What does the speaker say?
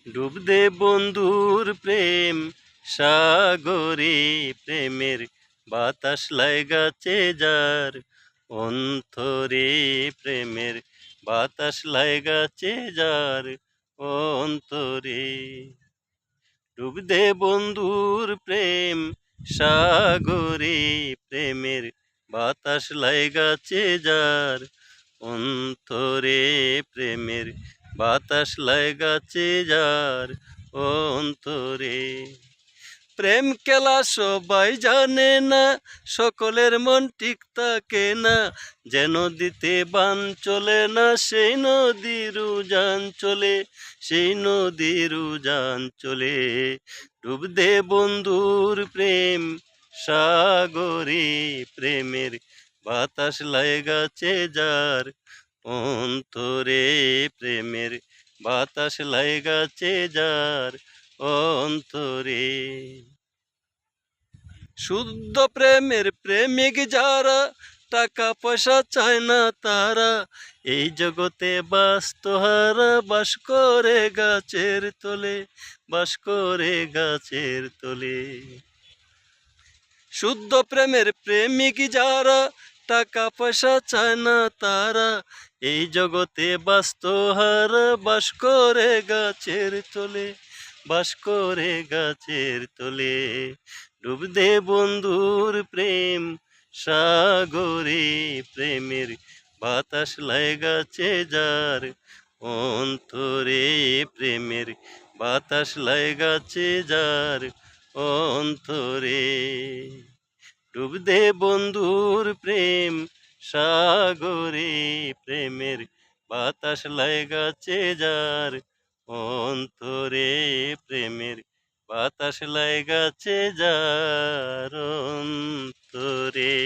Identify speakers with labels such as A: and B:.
A: ডুব দে বন্ধুর প্রেম সাগরে, প্রেমের বাতাস লাগাছে যার অন্তরে, প্রেমের বাতাস লাগাছে যার অন্তরে। ডুব দে বন্ধুর প্রেম সাগরে, প্রেমের বাতাস লাগাছে যার অন্তরে, প্রেমের বাতাস লাগাছে যার অন্তরে। প্রেম খেলা সবাই জানে না, সকলের মন ঠিক থাকে না, যে নদীতে বান চলে না সেই নদীর উজান চলে, সেই নদীর উজান চলে। ডুব দে বন্ধুর প্রেম সাগরে, প্রেমের বাতাস লাগাছে যার অন্তরে, প্রেমের বাতাস লাগাছে যার অন্তরে। শুদ্ধ প্রেমের প্রেমিক যারা, টাকা পয়সা চায় না তারা, এই জগতে বাস্তহারা, বাস করে গাছের তলে, বাস করে গাছের তলে। শুদ্ধ প্রেমের প্রেমিক যারা, টাকা পয়সা চায় না তারা, এই জগতে বাস্তহারা, বাস করে গাছের তলে, বাস করে গাছের তলে। ডুব দে বন্ধুর প্রেম সাগরে, প্রেমের বাতাস লাগাছে যার অন্তরে, প্রেমের বাতাস লাগাছে যার অন্তরে। ডুব দে বন্ধুর প্রেম সাগরে, প্রেমের বাতাস লাগাছে যার অন্তরে, প্রেমের বাতাস লাগাছে যার অন্তরে।